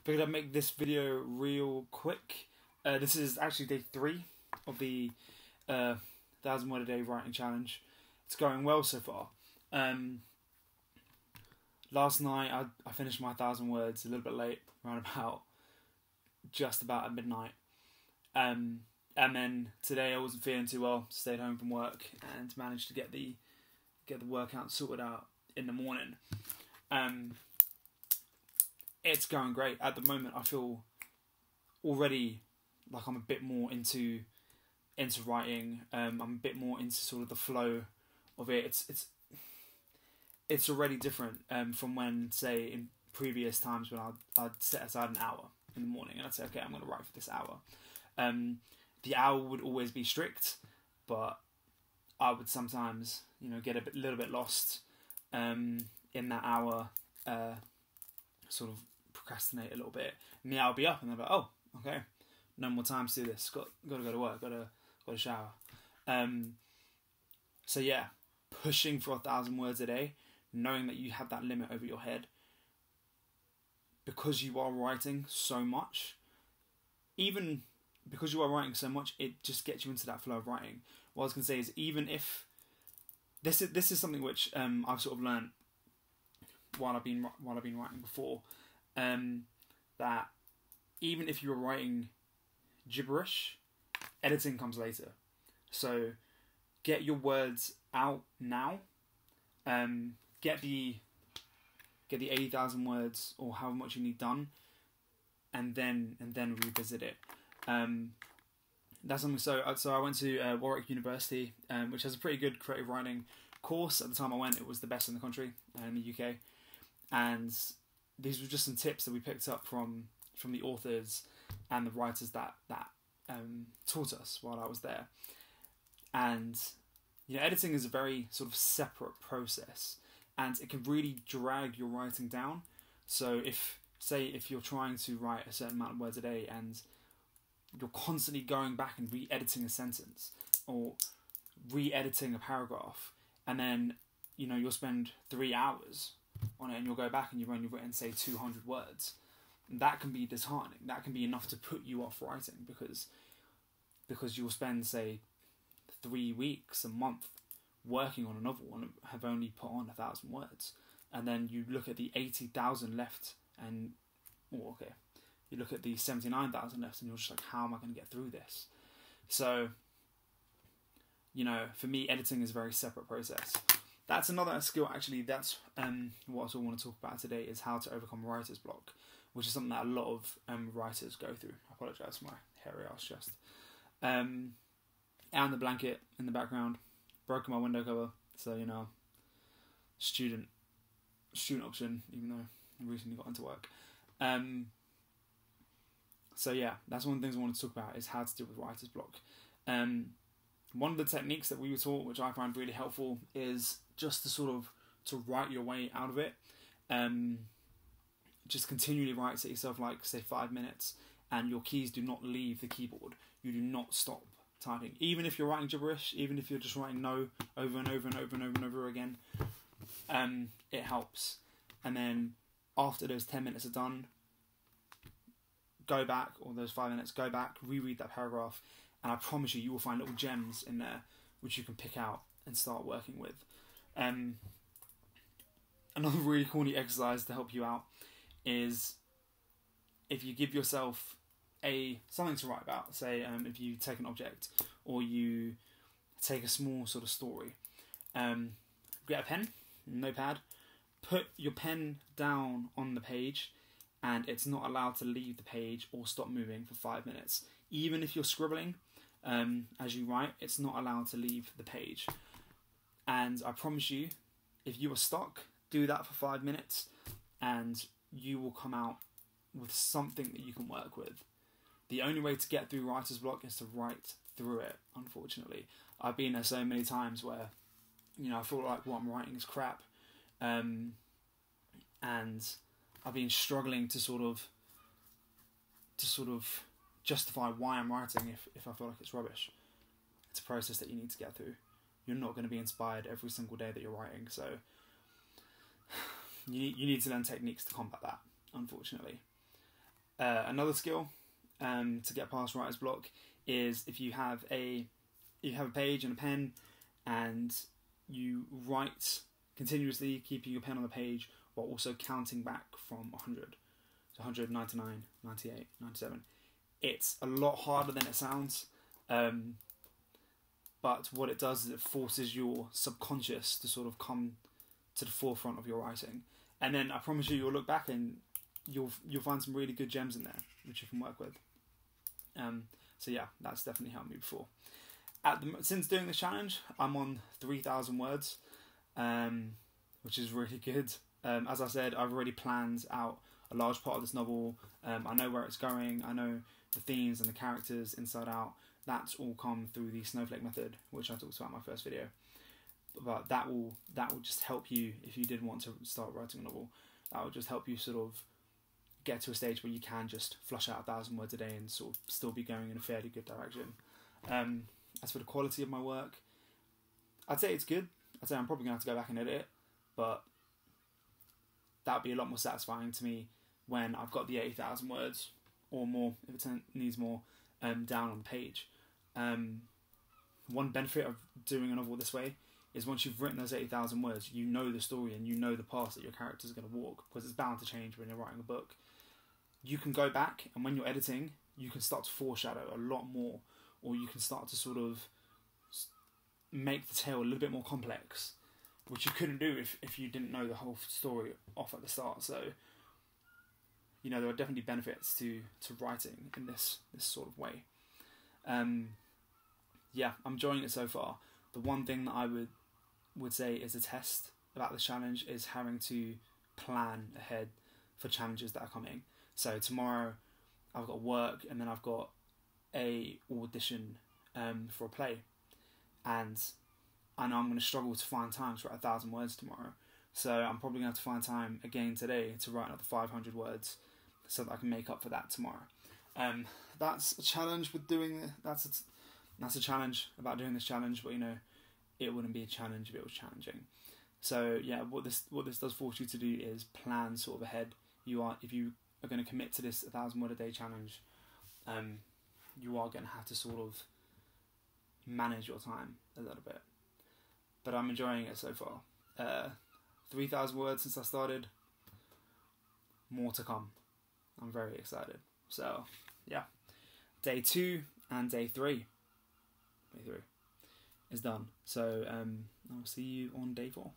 Figured I'd make this video real quick. This is actually day 3 of the 1,000 word a day writing challenge. It's going well so far. Last night I finished my 1,000 words a little bit late, around about just about at midnight. And then today I wasn't feeling too well, stayed home from work and managed to get the workout sorted out in the morning. It's going great. At the moment I feel already like I'm a bit more into writing. I'm a bit more into sort of the flow of it. It's already different from when, say, in previous times when I'd set aside an hour in the morning and I'd say, okay, I'm going to write for this hour. The hour would always be strict, but I would sometimes, get a little bit lost in that hour, sort of procrastinate a little bit. And the hour will be up and I'll be like, oh, okay, no more time to do this. Got to go to work. Got to shower. So yeah, pushing for 1,000 words a day, knowing that you have that limit over your head, because you are writing so much. Even because you are writing so much, it just gets you into that flow of writing. What I was going to say is, even if this is something which I've sort of learned while I've been writing before, that even if you were writing gibberish, editing comes later. So get your words out now. Get the 80,000 words or however much you need done, and then revisit it. That's something. So I went to Warwick University, which has a pretty good creative writing course. At the time I went, it was the best in the country, in the UK. And these were just some tips that we picked up from the authors and the writers that taught us while I was there. And editing is a very sort of separate process, and it can really drag your writing down. So if you're trying to write a certain amount of words a day and you're constantly going back and re-editing a sentence or re-editing a paragraph, and then you'll spend 3 hours on it and you'll go back and you've only written, say, 200 words, that can be disheartening. That can be enough to put you off writing, because you'll spend, say, 3 weeks, a month working on a novel and have only put on 1,000 words, and then you look at the 80,000 left and you look at the 79,000 left and you're just like, how am I going to get through this? So for me, editing is a very separate process. That's another skill, actually. That's what I want to talk about today, is how to overcome writer's block, which is something that a lot of writers go through. I apologise for my hairy ass chest. And the blanket in the background, broken my window cover, so student option, even though I recently got into work. So yeah, that's one of the things I want to talk about, is how to deal with writer's block. One of the techniques that we were taught, which I find really helpful, is just to write your way out of it. Just continually write to yourself, like, say, 5 minutes, and your keys do not leave the keyboard. You do not stop typing. Even if you're writing gibberish, even if you're just writing no over and over and over and over and over again, it helps. And then after those 10 minutes are done, go back, or those 5 minutes, go back, reread that paragraph, and I promise you will find little gems in there which you can pick out and start working with. Another really corny exercise to help you out is, if you give yourself something to write about, say, if you take an object or you take a small sort of story, get a pen, notepad, put your pen down on the page, and it's not allowed to leave the page or stop moving for 5 minutes. Even if you're scribbling as you write, it's not allowed to leave the page. And I promise you, if you are stuck, do that for 5 minutes and you will come out with something that you can work with. The only way to get through writer's block is to write through it, unfortunately. I've been there so many times where, I feel like what I'm writing is crap. And I've been struggling to sort of justify why I'm writing if I feel like it's rubbish. It's a process that you need to get through. You're not going to be inspired every single day that you're writing, so you need to learn techniques to combat that, unfortunately. Another skill to get past writer's block is if you have a page and a pen, and you write continuously, keeping your pen on the page while also counting back from 100. So 100, 99, 98, 97. It's a lot harder than it sounds. But what it does is it forces your subconscious to sort of come to the forefront of your writing. And then I promise you'll look back and you'll find some really good gems in there which you can work with. So yeah, that's definitely helped me before. Since doing this challenge, I'm on 3,000 words, which is really good. As I said, I've already planned out a large part of this novel. I know where it's going. I know the themes and the characters inside out. That's all come through the snowflake method, which I talked about in my first video. But that will just help you if you did want to start writing a novel. That will just help you sort of get to a stage where you can just flush out 1,000 words a day and sort of still be going in a fairly good direction. As for the quality of my work, I'd say it's good. I'd say I'm probably going to have to go back and edit it, but that would be a lot more satisfying to me when I've got the 80,000 words or more, if it needs more, down on the page. One benefit of doing a novel this way is once you've written those 80,000 words, you know the story and you know the path that your characters are going to walk, because it's bound to change when you're writing a book. You can go back, and when you're editing, you can start to foreshadow a lot more, or you can start to sort of make the tale a little bit more complex, which you couldn't do if you didn't know the whole story off at the start. So, you know, there are definitely benefits to writing in this sort of way. Yeah, I'm enjoying it so far. The one thing that I would say is a test about this challenge is having to plan ahead for challenges that are coming. So tomorrow I've got work, and then I've got a audition for a play, and I know I'm going to struggle to find time to write 1,000 words tomorrow. So I'm probably going to have to find time again today to write another 500 words so that I can make up for that tomorrow. That's a challenge with doing it. That's a challenge about doing this challenge, but you know, it wouldn't be a challenge if it was challenging. So yeah, what this does force you to do is plan sort of ahead. If you are going to commit to this 1,000 word a day challenge, you are going to have to sort of manage your time a little bit. But I'm enjoying it so far. 3,000 words since I started. More to come. I'm very excited. So yeah, day 2 and day 3. Day 3 is done. So I'll see you on day 4.